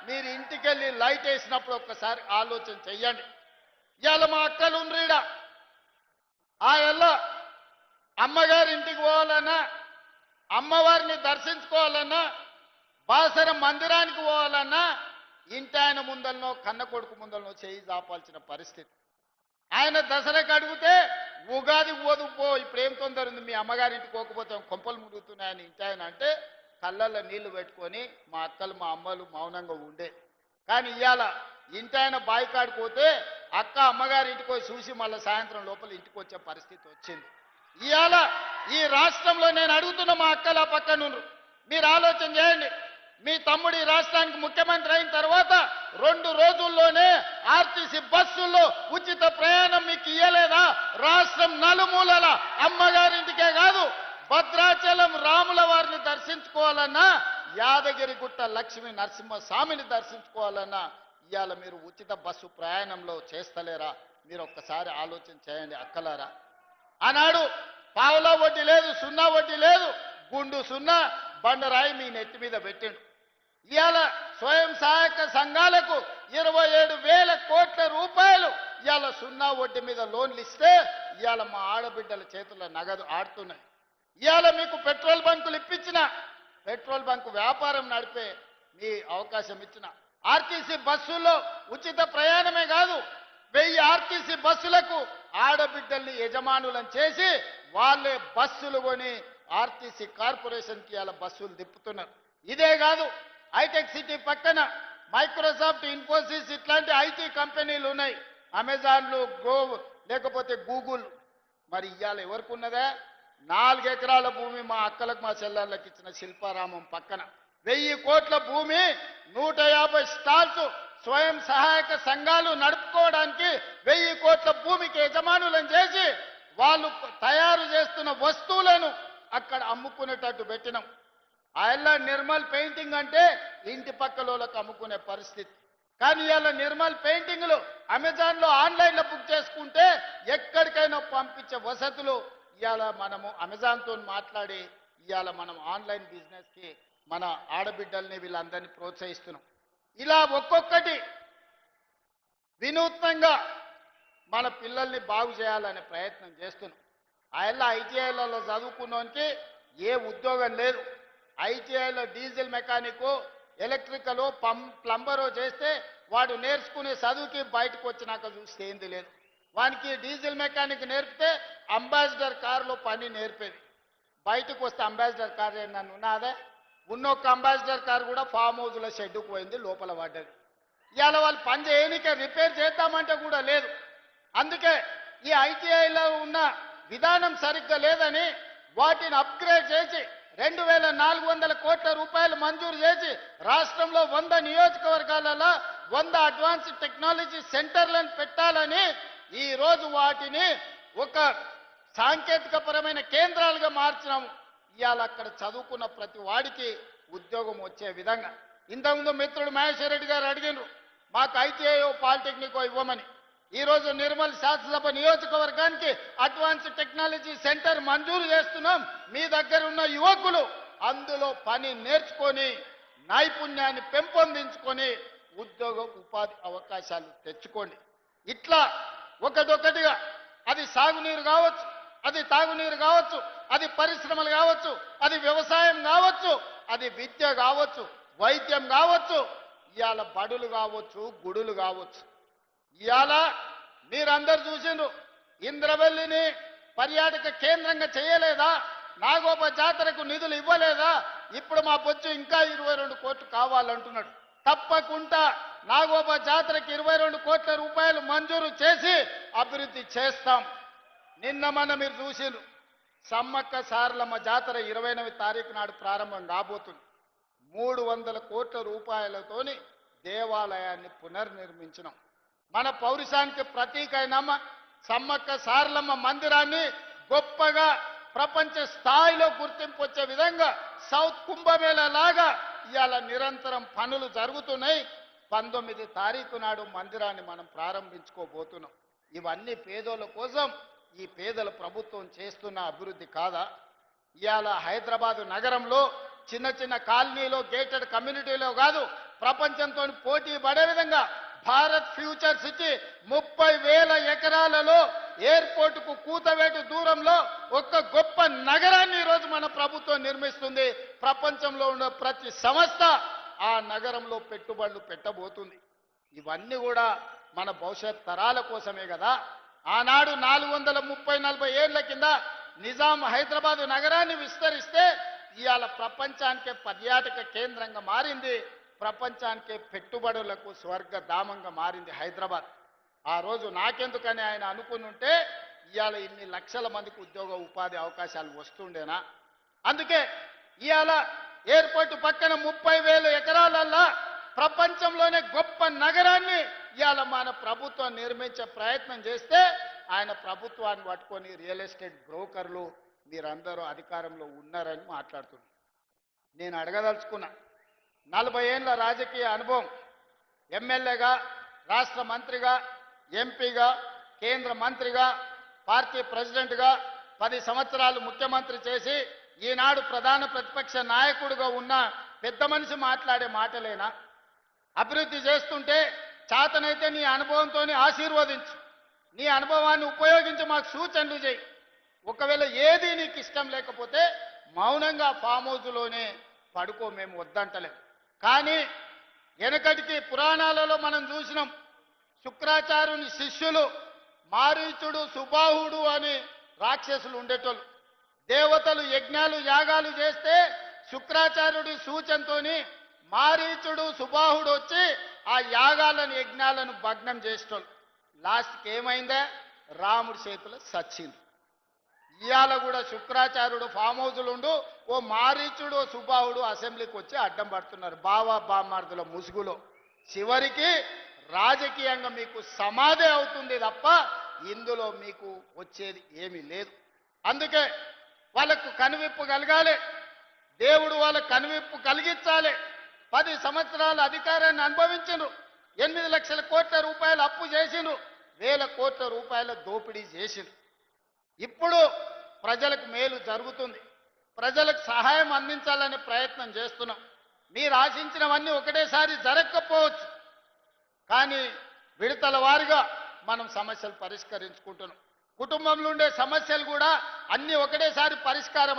మీరు ఇంటికెళ్ళి లైట్ వేసినప్పుడు ఒక్కసారి ఆలోచన చెయ్యండి. ఇవాళ మా అక్కలు ఉండ్రీడ ఆ ఎల్ల అమ్మగారి ఇంటికి పోవాలన్నా, అమ్మవారిని దర్శించుకోవాలన్నా, బాసర మందిరానికి పోవాలన్నా ఇంటి ఆయన ముందలనో కన్న కొడుకు ముందలనో చేయి దాపాల్సిన పరిస్థితి. ఆయన దసరాకి అడిగితే ఉగాది ఓదుపో, ఇప్పుడేం తొందర ఉంది, మీ అమ్మగారింటికి పోకపోతే కొంపలు మురుగుతున్నాయని ఇంటి ఆయన అంటే కళ్ళల్లో నీళ్లు పెట్టుకొని మా అక్కలు మా అమ్మలు మౌనంగా ఉండే. కానీ ఇవాళ ఇంటి ఆయన బాయికాడికి పోతే అక్క అమ్మగారి ఇంటికి పోయి చూసి మళ్ళీ సాయంత్రం లోపల ఇంటికి వచ్చే పరిస్థితి వచ్చింది. ఇవాళ ఈ రాష్ట్రంలో నేను అడుగుతున్న మా అక్కల పక్కన మీరు ఆలోచన చేయండి. మీ తమ్ముడు ఈ రాష్ట్రానికి ముఖ్యమంత్రి అయిన తర్వాత 2 రోజుల్లోనే ఆర్టీసీ బస్సుల్లో ఉచిత ప్రయాణం మీకు ఇయ్యలేదా? రాష్ట్రం నలుమూలల అమ్మగారింటికే కాదు, భద్రాచలం రాముల వారిని దర్శించుకోవాలన్నా, యాదగిరిగుట్ట లక్ష్మీ నరసింహస్వామిని దర్శించుకోవాలన్నా ఇవాళ మీరు ఉచిత బస్సు ప్రయాణంలో చేస్తలేరా? మీరు ఒక్కసారి ఆలోచన చేయండి అక్కలారా. ఆనాడు పావులా వడ్డీ లేదు, సున్నా వడ్డీ లేదు, గుండు సున్నా బండరాయి మీ నెత్తి మీద పెట్టిండు. ఇవాళ స్వయం సహాయక సంఘాలకు 27,000 కోట్ల రూపాయలు ఇవాళ సున్నా వడ్డీ మీద లోన్లు ఇస్తే ఇవాళ మా ఆడబిడ్డల చేతుల్లో నగదు ఆడుతున్నాయి. ఇవాళ మీకు పెట్రోల్ బంకులు ఇప్పించిన, పెట్రోల్ బంకు వ్యాపారం నడిపే మీ అవకాశం ఇచ్చిన, ఆర్టీసీ బస్సుల్లో ఉచిత ప్రయాణమే కాదు 1000 ఆర్టీసీ బస్సులకు ఆడబిడ్డల్ని యజమానులను చేసి వాళ్ళే బస్సులు కొని ఆర్టీసీ కార్పొరేషన్కి ఇలా బస్సులు తిప్పుతున్నారు. ఇదే కాదు, హైటెక్ సిటీ పక్కన మైక్రోసాఫ్ట్, ఇన్ఫోసిస్ ఇట్లాంటి ఐటీ కంపెనీలు ఉన్నాయి, అమెజాన్లు, లేకపోతే గూగుల్. మరి ఇవాళ ఎవరికి ఉన్నదా? 4 ఎకరాల భూమి మా అక్కలకు మా చెల్లెళ్ళకి ఇచ్చిన శిల్పారామం పక్కన 1000 కోట్ల భూమి, 150 స్టాల్స్ స్వయం సహాయక సంఘాలు నడుపుకోవడానికి 1000 కోట్ల భూమికి యజమానులను చేసి వాళ్ళు తయారు చేస్తున్న వస్తువులను అక్కడ అమ్ముకునేటట్టు పెట్టినాం. అలా నిర్మల్ పెయింటింగ్ అంటే ఇంటి పక్కలోళ్ళకు అమ్ముకునే పరిస్థితి. కానీ ఇవాళ నిర్మల్ పెయింటింగ్లు అమెజాన్లో ఆన్లైన్లో బుక్ చేసుకుంటే ఎక్కడికైనా పంపించే వసతులు ఇవాళ మనము అమెజాన్తో మాట్లాడి ఇవాళ మనం ఆన్లైన్ బిజినెస్కి మన ఆడబిడ్డల్ని వీళ్ళందరినీ ప్రోత్సహిస్తున్నాం. ఇలా ఒక్కొక్కటి వినూత్నంగా మన పిల్లల్ని బాగు చేయాలనే ప్రయత్నం చేస్తున్నాం. ఆయన ఐటీఐలలో చదువుకున్నోనికి ఏ ఉద్యోగం లేదు. ఐటీఐలో డీజిల్ మెకానికో, ఎలక్ట్రికలో, ప్లంబరో చేస్తే వాడు నేర్చుకునే చదువుకి బయటకు వచ్చినాక చూస్తే ఏంది లేదు. వానికి డీజిల్ మెకానిక్ నేర్పితే అంబాసిడర్ కారులో పని నేర్పేది, బయటకు వస్తే అంబాసిడర్ కారు నన్ను ఉన్నదే, ఉన్నొక్క అంబాసిడర్ కారు కూడా ఫామ్ హౌస్లో షెడ్డుకు పోయింది, లోపల పడ్డది. ఇవాళ వాళ్ళు పని చేయనికే రిపేర్ చేద్దామంటే కూడా లేదు. అందుకే ఈ ఐటీఐలో ఉన్న విధానం సరిగ్గా లేదని వాటిని అప్గ్రేడ్ చేసి 2400 కోట్ల రూపాయలు మంజూరు చేసి రాష్ట్రంలో 100 నియోజకవర్గాలలో 100 అడ్వాన్స్డ్ టెక్నాలజీ సెంటర్లను పెట్టాలని ఈరోజు వాటిని ఒక సాంకేతిక పరమైన కేంద్రాలుగా మార్చినాము. ఇవాళ అక్కడ చదువుకున్న ప్రతి వాడికి ఉద్యోగం వచ్చే విధంగా. ఇంతకుముందు మిత్రుడు మహేశ్వర్ రెడ్డి గారు అడిగినారు మాకు ఐటీఐఓ పాలిటెక్నికో ఇవ్వమని. ఈరోజు నిర్మల్ శాసనసభ నియోజకవర్గానికి అడ్వాన్స్డ్ టెక్నాలజీ సెంటర్ మంజూరు చేస్తున్నాం. మీ దగ్గర ఉన్న యువకులు అందులో పని నేర్చుకొని నైపుణ్యాన్ని పెంపొందించుకొని ఉద్యోగ ఉపాధి అవకాశాలు తెచ్చుకోండి. ఇట్లా ఒకటొకటిగా అది సాగునీరు కావచ్చు, అది తాగునీరు కావచ్చు, అది పరిశ్రమలు కావచ్చు, అది వ్యవసాయం కావచ్చు, అది విద్య కావచ్చు, వైద్యం కావచ్చు, ఇవాళ బడులు కావచ్చు, గుడులు కావచ్చు. ఇవాళ మీరందరూ చూసిండ్రు ఇంద్రవెల్లిని పర్యాటక కేంద్రంగా చేయలేదా? నాగోప జాతరకు నిధులు ఇవ్వలేదా? ఇప్పుడు మా బొచ్చు ఇంకా 22 కోట్లు కావాలంటున్నాడు. తప్పకుండా నాగోప జాతరకు 22 కోట్ల రూపాయలు మంజూరు చేసి అభివృద్ధి చేస్తాం. నిన్న మన మీరు చూసిండ్రు సమ్మక్క సారలమ్మ జాతర 29వ తారీఖు నాడు ప్రారంభం కాబోతుంది. 300 కోట్ల రూపాయలతోని దేవాలయాన్ని పునర్నిర్మించినాం. మన పౌరుషానికి ప్రతీక అయినమ్మ సమ్మక్క సారలమ్మ మందిరాన్ని గొప్పగా ప్రపంచ స్థాయిలో గుర్తింపు వచ్చే విధంగా సౌత్ కుంభమేళా లాగా ఇవాళ నిరంతరం పనులు జరుగుతున్నాయి. 19వ తారీఖు నాడు మందిరాన్ని మనం ప్రారంభించుకోబోతున్నాం. ఇవన్నీ పేదోళ్ళ కోసం ఈ పేదల ప్రభుత్వం చేస్తున్న అభివృద్ధి కాదా? ఇవాళ హైదరాబాదు నగరంలో చిన్న చిన్న కాలనీలో గేటెడ్ కమ్యూనిటీలో కాదు, ప్రపంచంతో పోటీ పడే విధంగా భారత్ ఫ్యూచర్ సిటీ 30,000 ఎకరాలలో ఎయిర్పోర్టుకు కూతవేటు దూరంలో ఒక గొప్ప నగరాన్ని ఈరోజు మన ప్రభుత్వం నిర్మిస్తుంది. ప్రపంచంలో ఉన్న ప్రతి సంస్థ ఆ నగరంలో పెట్టుబడులు పెట్టబోతుంది. ఇవన్నీ కూడా మన భవిష్యత్ తరాల కోసమే కదా. ఆనాడు 430-40 ఏళ్ల కింద నిజాం హైదరాబాద్ నగరాన్ని విస్తరిస్తే ఇవాళ ప్రపంచానికే పర్యాటక కేంద్రంగా మారింది, ప్రపంచానికే పెట్టుబడులకు స్వర్గధామంగా మారింది హైదరాబాద్. ఆ రోజు నాకెందుకని ఆయన అనుకుని ఉంటే ఇవాళ ఇన్ని లక్షల మందికి ఉద్యోగ ఉపాధి అవకాశాలు వస్తుండేనా? అందుకే ఇవాళ ఎయిర్పోర్టు పక్కన 30,000 ఎకరాలల్లా ప్రపంచంలోనే గొప్ప నగరాన్ని ఇవాళ మన ప్రభుత్వం నిర్మించే ప్రయత్నం చేస్తే ఆయన ప్రభుత్వాన్ని పట్టుకొని రియల్ ఎస్టేట్ బ్రోకర్లు మీరందరూ అధికారంలో ఉన్నారని మాట్లాడుతున్నారు. నేను అడగదలుచుకున్నా, 40 ఏళ్ల రాజకీయ అనుభవం, ఎమ్మెల్యేగా, రాష్ట్ర మంత్రిగా, ఎంపీగా, కేంద్ర మంత్రిగా, పార్టీ ప్రెసిడెంట్గా 10 సంవత్సరాలు ముఖ్యమంత్రి చేసి ఈనాడు ప్రధాన ప్రతిపక్ష నాయకుడిగా ఉన్న పెద్ద మనిషి మాట్లాడే మాటలేనా? అభివృద్ధి చేస్తుంటే చేతనైతే నీ అనుభవంతోనే ఆశీర్వదించు, నీ అనుభవాన్ని ఉపయోగించి మాకు సూచనలు చేయి. ఒకవేళ ఏది నీకు ఇష్టం లేకపోతే మౌనంగా ఫామ్ హౌస్లోనే పడుకో, మేము వద్దంటలేం. కానీ వెనకటికి పురాణాలలో మనం చూసినాం, శుక్రాచార్యుని శిష్యులు మారీచుడు, సుబాహుడు అని రాక్షసులు ఉండేటోళ్ళు. దేవతలు యజ్ఞాలు యాగాలు చేస్తే శుక్రాచార్యుడి సూచనతోని మారీచుడు, సుబాహుడు వచ్చి ఆ యాగాలను యజ్ఞాలను భగ్నం చేసేటోళ్ళు. లాస్ట్కి ఏమైందే? రాముడి చేతులు సచ్చింది. ఇవాళ కూడా శుక్రాచార్యుడు ఫామ్ హౌస్లు ఉండు, ఓ మారీచుడు, ఓ సుబాహుడు అసెంబ్లీకి వచ్చి అడ్డం పడుతున్నారు బావా బామ్మార్దుల ముసుగులో. చివరికి రాజకీయంగా మీకు సమాధి అవుతుంది తప్ప ఇందులో మీకు వచ్చేది ఏమీ లేదు. అందుకే వాళ్ళకు కనువిప్పు కలగాలి, దేవుడు వాళ్ళకు కనువిప్పు కలిగించాలి. 10 సంవత్సరాల అధికారాన్ని అనుభవించను, 8 లక్షల కోట్ల రూపాయలు అప్పు చేసిను, 1,000 కోట్ల రూపాయల దోపిడీ చేసిను. ఇప్పుడు ప్రజలకు మేలు జరుగుతుంది, ప్రజలకు సహాయం అందించాలనే ప్రయత్నం చేస్తున్నాం. మీరు ఆశించినవన్నీ ఒకటేసారి జరగకపోవచ్చు, కానీ విడతల వారీగా మనం సమస్యలు పరిష్కరించుకుంటున్నాం. కుటుంబంలో ఉండే సమస్యలు కూడా అన్నీ ఒకటేసారి పరిష్కారం